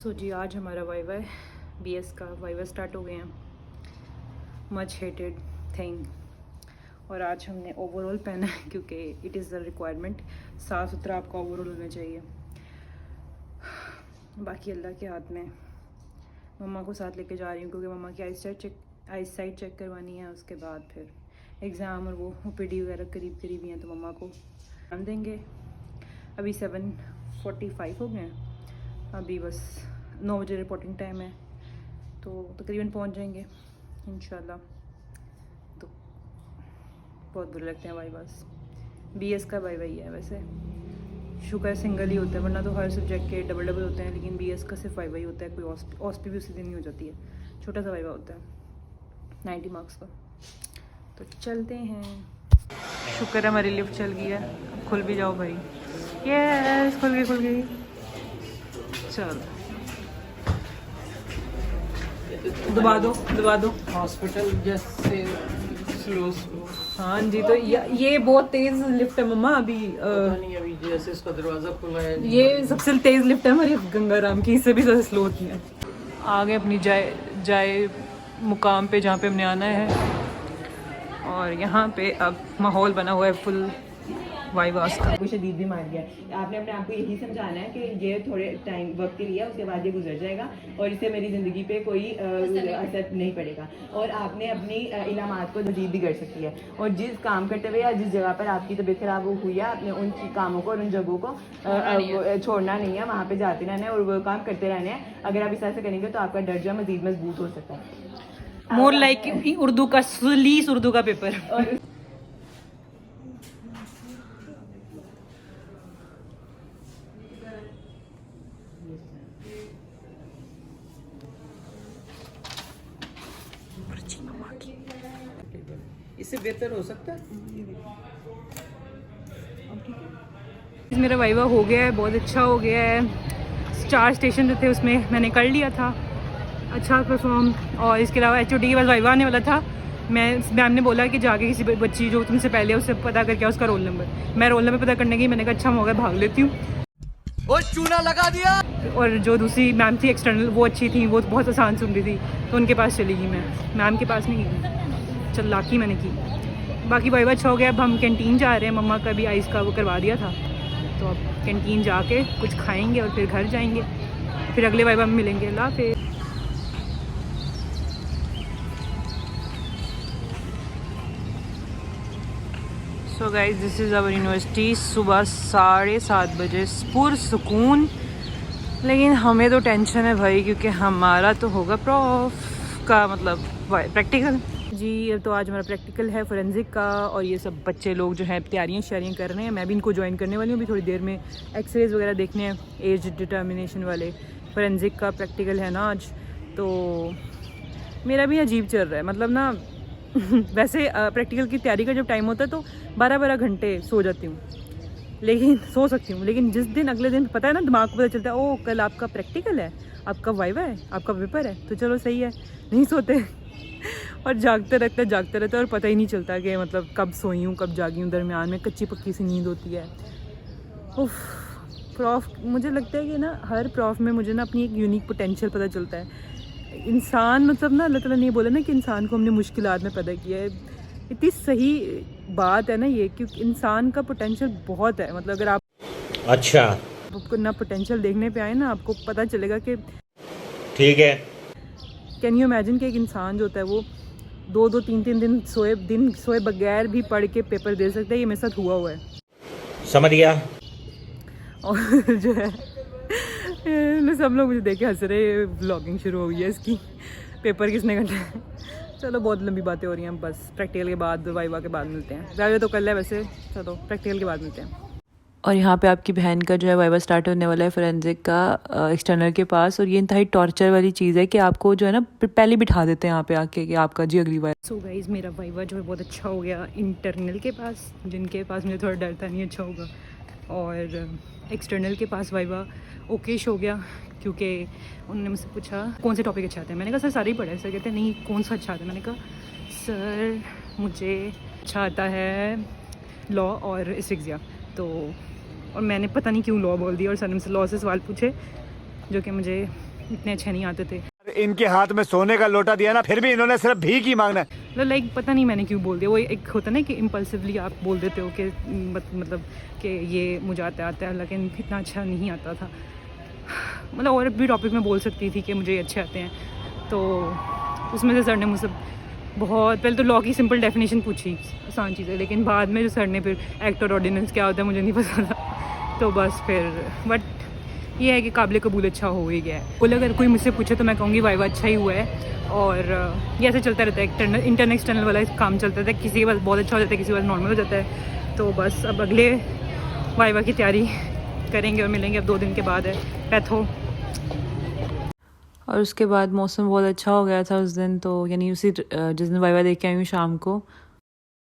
सो जी आज हमारा वाइवा है, बीएस का वाइवा स्टार्ट हो गए हैं। Much hated thing. और आज हमने ओवरऑल पहना है क्योंकि इट इज़ द रिक्वायरमेंट। साफ़ सुथरा आपका ओवरऑल होना चाहिए। बाकी अल्लाह के हाथ में। मम्मा को साथ लेके जा रही हूँ क्योंकि मम्मा की आई साइट चेक करवानी है। उसके बाद फिर एग्ज़ाम और वो ओपीडी वगैरह करीब करीब ही हैं, तो मम्मा को ध्यान देंगे। अभी 7:45 हो गए हैं। अभी बस 9 बजे रिपोर्टिंग टाइम है, तो तकरीबन पहुंच जाएंगे इंशाल्लाह। तो बहुत बुरे लगते हैं वाइवास। बीएस का वाइवा ही है वैसे, शुक्र सिंगल ही होता है, वरना तो हर सब्जेक्ट के डबल डबल होते हैं, लेकिन बीएस का सिर्फ वाइवा ही होता है। कोई ऑस्पी भी उसी दिन ही हो जाती है, छोटा सा वाइवा होता है 90 मार्क्स का। तो चलते हैं। शुक्र है हमारी लिफ्ट चल गई है, अब खुल भी जाओ भाई। यस खुल गई। चलो दबा दो हॉस्पिटल जैसे स्लो। हाँ जी। तो ये बहुत तेज लिफ्ट है मम्मा। अभी नहीं, अभी जैसे इसका दरवाजा खुला है, ये सबसे तेज लिफ्ट है हमारी गंगाराम की, इससे भी ज़्यादा स्लो होती है। आगे अपनी जाए मुकाम पे जहाँ पे हमने आना है। और यहाँ पे अब माहौल बना हुआ है फुल वाइवास का। कोई शदीद भी मार गया। आपने अपने आप को यही समझाना है कि ये थोड़े टाइम वक्त के लिए है, उसके बाद ये गुजर जाएगा और इससे मेरी ज़िंदगी पे कोई असर नहीं पड़ेगा। और आपने अपनी इनामात को मज़ीद भी कर सकती है। और जिस काम करते हुए या जिस जगह पर आपकी तबीयत खराब हुई है, आपने उन कामों को और उन जगहों को छोड़ना नहीं है, वहाँ पर जाते रहना है और वो काम करते रहने हैं। अगर आप इस तरह से करेंगे तो आपका दर्जा मज़ीद मजबूत हो सकता है। मोर लाइक उर्दू का सलीस उर्दू का पेपर। और इससे बेहतर हो सकता है। मेरा वाइवा हो गया है, बहुत अच्छा हो गया है। 4 स्टेशन जो थे उसमें मैंने कर लिया था अच्छा परफॉर्म। और इसके अलावा एचओडी के पास वाइवा आने वाला था। मैम ने बोला कि जाके किसी बच्ची जो तुमसे पहले उससे पता करके उसका रोल नंबर। मैं रोल नंबर पता करने गई, मैंने कहा अच्छा मौका भाग लेती हूँ। और चूना लगा दिया। और जो दूसरी मैम थी एक्सटर्नल, वो अच्छी थी, वो बहुत आसान सुन रही थी, तो उनके पास चली गई। मैं मैम के पास नहीं गई, चलाकी मैंने की। बाकी वाइवा अच्छा हो गया। अब हम कैंटीन जा रहे हैं, मम्मा का भी आइस का वो करवा दिया था, तो अब कैंटीन जाके कुछ खाएंगे और फिर घर जाएंगे। फिर अगले वाइवा में मिलेंगे। अल्लाह हाफ़िज़। So guys this is our university. सुबह 7:30 बजे पुरसुकून। लेकिन हमें तो टेंशन है भाई, क्योंकि हमारा तो होगा प्रॉफ का मतलब प्रैक्टिकल जी। तो आज हमारा प्रैक्टिकल है फोरेंसिक का, और ये सब बच्चे लोग जो हैं तैयारियां कर रहे हैं। मैं भी इनको ज्वाइन करने वाली हूँ अभी थोड़ी देर में। एक्सरेज वगैरह देखने हैं, एज डिटर्मिनेशन वाले। फोरेंसिक का प्रैक्टिकल है ना आज, तो मेरा भी अजीब चल रहा है। मतलब ना वैसे प्रैक्टिकल की तैयारी का जब टाइम होता है तो 12-12 घंटे सो जाती हूँ, लेकिन सो सकती हूँ। लेकिन जिस दिन अगले दिन पता है ना, दिमाग को पता चलता है ओ कल आपका प्रैक्टिकल है, आपका वाइवा है, आपका पेपर है, तो चलो सही है, नहीं सोते और जागते रहते और पता ही नहीं चलता कि मतलब कब सोई हूँ कब जागी हूँ। दरमियान में कच्ची पक्की सी नींद होती है। उफ। प्रॉफ मुझे लगता है कि ना हर प्रॉफ में मुझे ना अपनी एक यूनिक पोटेंशियल पता चलता है। इंसान मतलब ना, अल्लाह ताला ने बोला ना कि इंसान को हमने मुश्किलात में पैदा किया है। इतनी सही बात है ना ये, क्योंकि इंसान का पोटेंशियल बहुत है। मतलब अगर आप अच्छा आपको ना पोटेंशियल देखने पे आए ना, आपको पता चलेगा कि ठीक है। कैन यू इमेजिन कि एक इंसान जो होता है वो 2-2, 3-3 दिन सोए बगैर भी पढ़ के पेपर दे सकता है। ये मेरे साथ हुआ है। समझ गया। और जो है सब लोग मुझे देख के हंस रहे, व्लॉगिंग शुरू हो गई है इसकी। पेपर किसने करना है। चलो बहुत लंबी बातें हो रही हैं, बस प्रैक्टिकल के बाद वाइवा के बाद मिलते हैं। वाइवा तो कल है वैसे, चलो प्रैक्टिकल के बाद मिलते हैं। और यहाँ पे आपकी बहन का जो है वाइवा स्टार्ट होने वाला है फोरेंसिक का एक्सटर्नल के पास। और ये इंतहाई टॉर्चर वाली चीज़ है कि आपको जो है ना पहले बिठा देते हैं यहाँ पे आके कि आपका जी अगली वाइवा। सो गाइस मेरा वाइवा जो है बहुत अच्छा हो गया इंटरनल के पास, जिनके पास मुझे थोड़ा डर था नहीं अच्छा होगा। और एक्सटर्नल के पास वाइवा ओकेश हो गया, क्योंकि उन्होंने मुझसे पूछा कौन से टॉपिक अच्छे आते हैं। मैंने कहा सर सारे ही पढ़े हैं। सर कहते हैं नहीं कौन सा अच्छा आता है। मैंने कहा सर मुझे अच्छा आता है लॉ और इस्टिक्सिया। तो और मैंने पता नहीं क्यों लॉ बोल दिया, और सर ने मुझसे लॉ से सवाल पूछे जो कि मुझे इतने अच्छे नहीं आते थे। इनके हाथ में सोने का लोटा दिया ना, फिर भी इन्होंने सिर्फ भीख ही मांगना है। मतलब लाइक पता नहीं मैंने क्यों बोल दिया, वो एक होता ना कि इम्पल्सिवली आप बोल देते हो कि मतलब कि ये मुझे आता है, लेकिन इतना अच्छा नहीं आता था। मतलब और भी टॉपिक में बोल सकती थी कि मुझे ये अच्छे आते हैं, तो उसमें से सर ने मुझसे बहुत पहले तो लॉ की सिंपल डेफिनेशन पूछी, आसान चीज़ है, लेकिन बाद में जो सर ने फिर एक्ट और ऑर्डिनेंस क्या होता है मुझे नहीं पता था, तो बस फिर बट ये है कि काबिल कबूल अच्छा हो ही गया है। बोले अगर कोई मुझसे पूछे तो मैं कहूँगी वाइवा अच्छा ही हुआ है, और ये ऐसे चलता रहता है, इंटरनल एक्सटर्नल वाला काम चलता रहता है, किसी के पास बहुत अच्छा हो जाता है, किसी के पास नॉर्मल हो जाता है। तो बस अब अगले वाइवा की तैयारी करेंगे और मिलेंगे, अब 2 दिन के बाद है पैथो। और उसके बाद मौसम बहुत अच्छा हो गया था उस दिन, तो यानी उसी जिस दिन वाइवा देख के आई हूँ शाम को।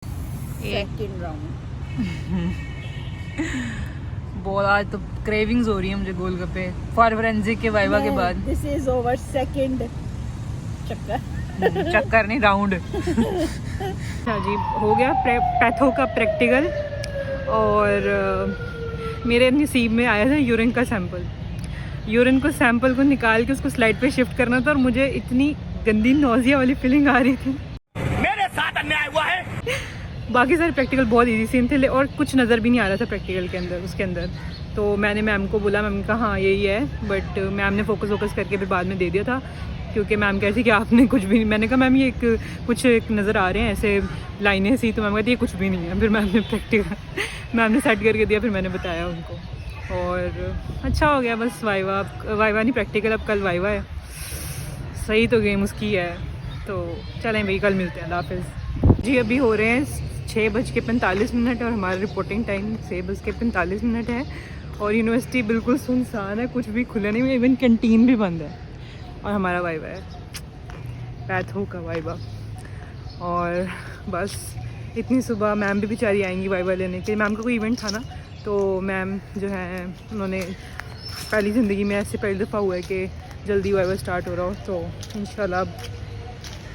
सेकंड राउंड बहुत आज तो क्रेविंग्स हो रही है मुझे गोलगप्पे फॉरेंसिक के वाइवा के बाद। दिस इज ओवर सेकंड चक्कर चक्कर नहीं राउंड। अच्छा जी, हो गया पैथो का प्रैक्टिकल, और मेरे नसीब में आया था यूरिन का सैंपल। यूरिन को सैंपल को निकाल के उसको स्लाइड पे शिफ्ट करना था, और मुझे इतनी गंदी नौजिया वाली फीलिंग आ रही थी। मेरे साथ अन्याय हुआ है। बाकी सारे प्रैक्टिकल बहुत इजी सीन थे, और कुछ नज़र भी नहीं आ रहा था प्रैक्टिकल के अंदर, उसके अंदर। तो मैंने मैम को बोला, मैम कहा हाँ यही है, बट मैम ने फोकस करके फिर बाद में दे दिया था, क्योंकि मैम कहती कि आपने कुछ भी नहीं। मैंने कहा मैम ये कुछ नज़र आ रहे हैं ऐसे लाइनें सी, तो मैम कहती ये कुछ भी नहीं है। फिर मैम ने मैम ने सेट करके दिया, फिर मैंने बताया उनको, और अच्छा हो गया। बस वाइवा नहीं प्रैक्टिकल, अब कल वाइवा है। सही तो गेम उसकी है, तो चलें भाई कल मिलते हैं, अल्लाह हाफिज़ जी। अभी हो रहे हैं 6:45 और हमारा रिपोर्टिंग टाइम 6:45 है, और यूनिवर्सिटी बिल्कुल सुनसान है, कुछ भी खुला नहीं है, इवन कैंटीन भी बंद है, और हमारा वाइवा है, पैथो का वाइवा। और बस इतनी सुबह मैम भी बेचारी आएंगी वाइवा लेने के लिए। मैम का कोई इवेंट था ना, तो मैम जो है उन्होंने पहली ज़िंदगी में ऐसे पहली दफ़ा हुआ है कि जल्दी वाइवा स्टार्ट हो रहा हो, तो इंशाल्लाह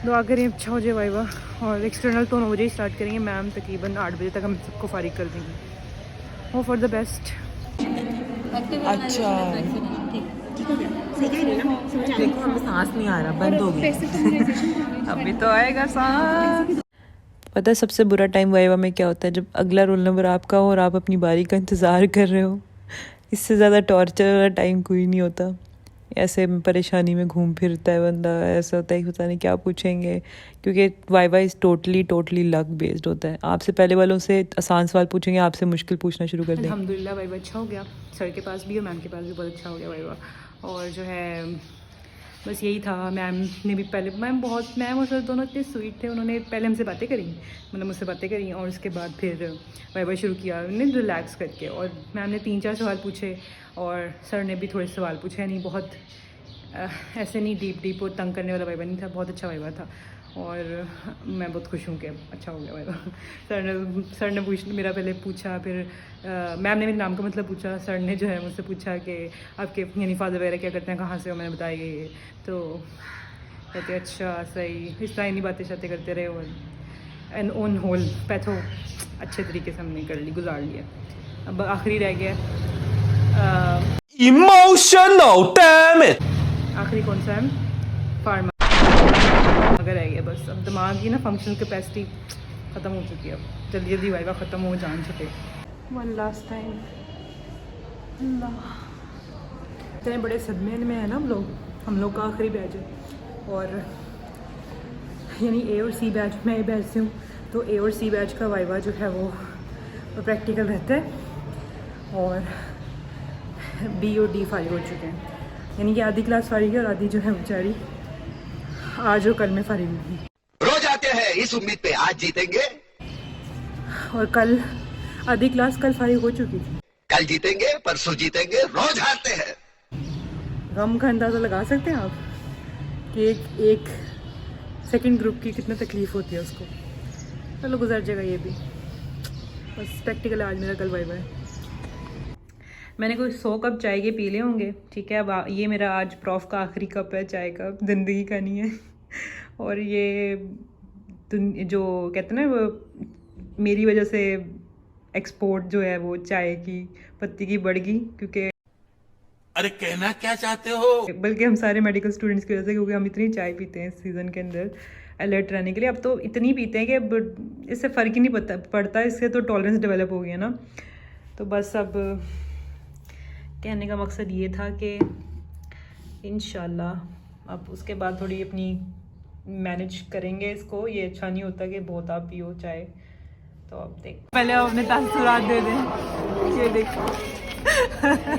दुआ करें अच्छा हो जाए वाइवा। और एक्सटर्नल तो 9 बजे ही स्टार्ट करेंगे, मैम तकरीबन 8 बजे तक हम सबको फारिग कर देंगे। Hope for the best. अच्छा देखो हमें सांस नहीं आ रहा, बंद हो गया। अभी तो आएगा सांस। पता है सबसे बुरा टाइम वाइवा में क्या होता है? जब अगला रोल नंबर आपका हो और आप अपनी बारी का इंतज़ार कर रहे हो। इससे ज़्यादा टॉर्चर वाला टाइम कोई नहीं होता। ऐसे परेशानी में घूम फिरता है बंदा, ऐसा होता है कि पता नहीं क्या पूछेंगे, क्योंकि viva is totally luck based होता है। आपसे पहले वालों से आसान सवाल पूछेंगे, आपसे मुश्किल पूछना शुरू कर देंगे। अल्हम्दुलिल्लाह वाइवा अच्छा हो गया, सर के पास भी और मैम के पास भी बहुत अच्छा हो गया वाइवा। और जो है बस यही था। मैम ने भी पहले, मैम और सर दोनों इतने स्वीट थे, उन्होंने पहले हमसे बातें करी, मतलब मुझसे बातें करी, और उसके बाद फिर वाइवा शुरू किया उन्होंने रिलैक्स करके। और मैम ने 3-4 सवाल पूछे, और सर ने भी थोड़े सवाल पूछे, यानी बहुत ऐसे नहीं डीप और तंग करने वाला वाइवा नहीं था, बहुत अच्छा वाइवा था। और मैं बहुत खुश हूँ कि अच्छा हो गया वाइवा। सर ने मेरा पहले पूछा, फिर मैम ने मेरे नाम का मतलब पूछा, सर ने जो है मुझसे पूछा कि आपके यानी फादर वगैरह क्या करते हैं, कहाँ से हो, मैंने बताया ये, तो कहते अच्छा सही, इस तरह इन्हीं बातें शातें करते रहे। और एंड ऑन होल पैथो अच्छे तरीके से हमने कर ली, गुजार लिया। अब आखिरी रह गया इमोशनल डैम इट। आखिरी कौन सा है? फार्मा अगर रह गया बस। अब दिमाग की ना फंक्शनल कैपेसिटी ख़त्म हो चुकी है, अब जल्दी वाइवा ख़त्म हो, जान छुटे। One last time. अल्लाह, इतने बड़े सदमे में है ना हम लोग का आखिरी बैच है, और यानी ए और सी बैच, मैं ए बैच से हूँ, तो ए और सी बैच का वाइवा जो है वो प्रैक्टिकल रहता है, और बी और डी फारिग हो चुके हैं, यानी कि आधी क्लास फारिग है और आधी जो है बेचारी आज और कल में फारिग होगी। रोज आते हैं इस उम्मीद पे आज जीतेंगे, और कल आधी क्लास कल फारिग हो चुकी थी। कल जीतेंगे, परसों जीतेंगे, रोज हारते हैं। गम का अंदाज़ा लगा सकते हैं आप कि एक सेकंड ग्रुप की कितनी तकलीफ़ होती है उसको। चलो गुजर जाएगा ये भी, बस प्रैक्टिकल आज मेरा, कल वाइवा है। मैंने कोई 100 कप चाय के पी लिए होंगे, ठीक है। अब ये मेरा आज प्रॉफ का आखिरी कप है चाय का, ज़िंदगी का नहीं है। और ये जो कहते हैं ना, वो मेरी वजह से एक्सपोर्ट जो है वो चाय की पत्ती की बढ़ गई, क्योंकि अरे कहना क्या चाहते हो? बल्कि हम सारे मेडिकल स्टूडेंट्स की वजह से, क्योंकि हम इतनी चाय पीते हैं इस सीज़न के अंदर अलर्ट रहने के लिए। अब तो इतनी पीते हैं कि अब इससे फ़र्क ही नहीं पड़ता, इससे तो टॉलरेंस डेवलप हो गया ना। तो बस अब कहने का मकसद ये था कि इंशाल्लाह अब उसके बाद थोड़ी अपनी मैनेज करेंगे इसको। ये अच्छा नहीं होता कि बहुत आप पियो चाय। तो अब देख, पहले अपने तासुरात दे दें। ये देखो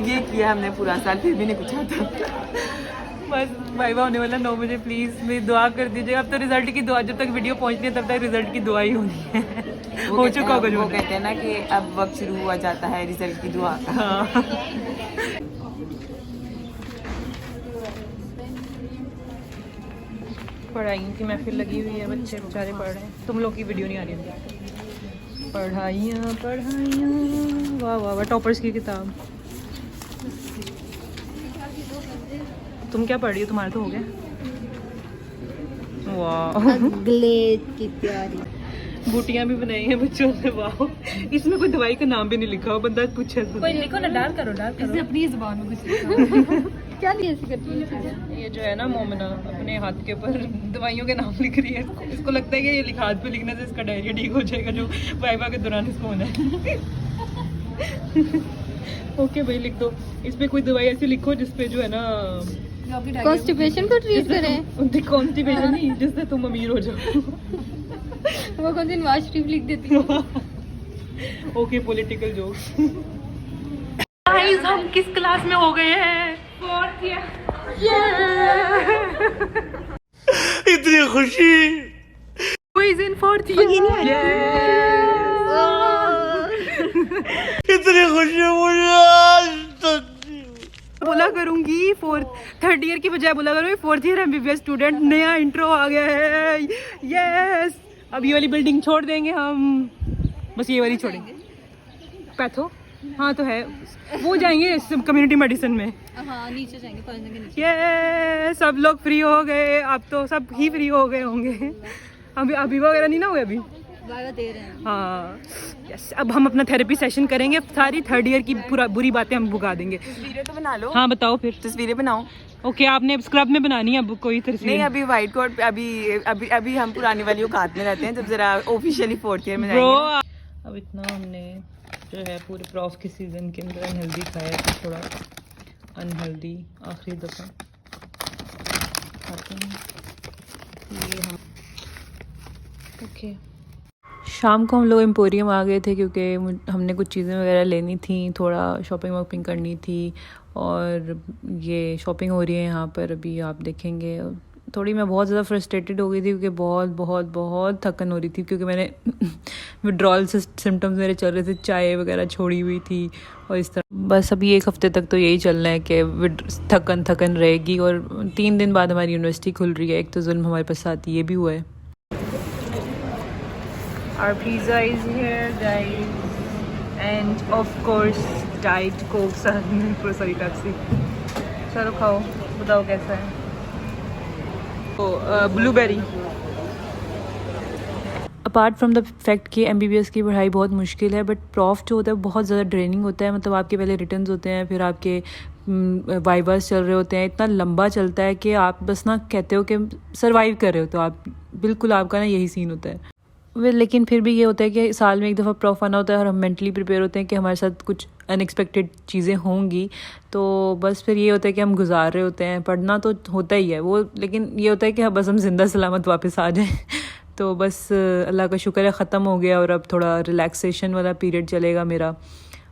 ये किया हमने पूरा साल, फिर भी नहीं पूछा था। बस वाइवा होने वाला 9 बजे, प्लीज़ मेरी दुआ कर दीजिएगा। अब तो रिजल्ट की दुआ, जब तक वीडियो पहुंचनी है तब तक रिजल्ट की दुआ ही होनी है। हो चुका होगा जो वो कहते हैं ना कि अब वक्त शुरू हुआ जाता है रिजल्ट की दुआ का। हाँ। पढ़ाई की महफिल लगी हुई है, बच्चे बेचारे पढ़ रहे हैं। तुम लोग की वीडियो नहीं आ रही होगी। पढ़ाइयाँ पढ़ाइयाँ, वाह वाह वाह, टॉपर्स की किताब। तुम क्या पढ़ रही हो? तुम्हारा तो हो गया। वाह, अगले की प्यारी बूटियाँ भी बनाई हैं बच्चों ने। वाह, इसमें कोई दवाई का नाम भी नहीं लिखा हो, बंदा पूछे कोई लिखो ना, डाल करो इसने अपनी जुबान में कुछ क्या नहीं ऐसी करती है। ये जो है ना मोमिना अपने हाथ के ऊपर दवाइयों के नाम लिख रही है। इसको लगता है कि ये हाथ पे लिखने से इसका डायरिया ठीक हो जाएगा, जो वाइवा के दौरान इसको होना है। ओके भाई, लिख दो इस पे कोई दवाई ऐसी लिखो जिसपे जो है ना कॉन्स्टिपेशन को ट्रीट करें। कॉन्स्टिपेशन नहीं, जिससे तुम अमीर हो जाओ। वो कौन सी नवाज शरीफ लिख देती है। Okay, political jokes. गाइस, हम किस क्लास में हो गए हैं? 4th year. इतनी खुशी। Who is in 4th year? इतनी खुशी मुझे आज तक। बोला करूंगी 3rd ईयर की बजाय बोला करूंगी 4th ईयर MBBS स्टूडेंट। नया इंट्रो आ गया है। यस, अब ये वाली बिल्डिंग छोड़ देंगे हम, बस ये वाली छोड़ेंगे। पैथो, हाँ तो है, वो जाएंगे कम्युनिटी मेडिसिन में। हाँ, नीचे जाएंगे कॉलेज के नीचे। ये सब लोग फ्री हो गए, अब तो सब ही फ्री हो गए होंगे। अभी वगैरह नहीं ना हुए अभी। वाइवा दे रहे हैं। हाँ यस, अब हम अपना थेरेपी सेशन करेंगे। सारी 3rd ईयर की पूरा बुरी बातें हम भुगा देंगे। तस्वीरें तो बना लो। हाँ बताओ फिर। तस्वीरें बनाओ। ओके, आपने स्क्रब में बनानी है अब कोई तस्वीर? नहीं, अभी व्हाइट कोट, अभी हम पुरानी वाली औकात में रहते हैं, जब जरा ऑफिशियली 4th ईयर में जाएंगे। अब इतना हमने जो है पूरे प्रॉफ के सीजन के अंदर अनहेल्दी खाया, तो थोड़ा अनहेल्दी आखिरी दफ़ा खाते हैं ये हम। ओके, शाम को हम लोग एम्पोरियम आ गए थे क्योंकि हमने कुछ चीज़ें वगैरह लेनी थी, थोड़ा शॉपिंग वॉपिंग करनी थी। और ये शॉपिंग हो रही है यहाँ पर, अभी आप देखेंगे। थोड़ी मैं बहुत ज़्यादा फ्रस्ट्रेटेड हो गई थी क्योंकि बहुत बहुत बहुत थकन हो रही थी, क्योंकि मैंने विड्रॉल सिम्टम्स मेरे चल रहे थे, चाय वगैरह छोड़ी हुई थी और इस तरह। बस अभी 1 हफ्ते तक तो यही चलना है कि थकन रहेगी। और 3 दिन बाद हमारी यूनिवर्सिटी खुल रही है। एक तो जुल्म हमारे पास साथ ये भी हुआ है। Our pizza is here, guys, and of course Diet Coke. Sorry, Pepsi. चलो खाओ, बताओ कैसा है। Blueberry. Apart from the fact कि MBBS की पढ़ाई बहुत मुश्किल है, बट प्रॉफ जो होता है बहुत ज़्यादा ड्रेनिंग होता है। मतलब आपके पहले रिटर्न्स होते हैं, फिर आपके वाइवास चल रहे होते हैं, इतना लंबा चलता है कि आप बस ना कहते हो कि सर्वाइव कर रहे हो, तो आप बिल्कुल आपका ना यही सीन होता है। लेकिन फिर भी ये होता है कि साल में एक दफ़ा प्रॉफ आना होता है और हम मेंटली प्रिपेयर होते हैं कि हमारे साथ कुछ अनएक्सपेक्टेड चीज़ें होंगी। तो बस फिर ये होता है कि हम गुजार रहे होते हैं। पढ़ना तो होता ही है वो, लेकिन ये होता है कि बस हम जिंदा सलामत वापस आ जाएं। तो बस अल्लाह का शुक्र है ख़त्म हो गया और अब थोड़ा रिलैक्सेशन वाला पीरियड चलेगा मेरा।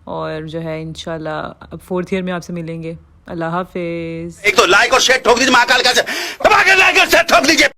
और जो है इंशाल्लाह अब 4th ईयर में आपसे मिलेंगे। अल्लाह हाफिज़। एक तो लाइक और शेयर ठोक दीजिए, महाकाल का लाइक और शेयर ठोक दीजिए।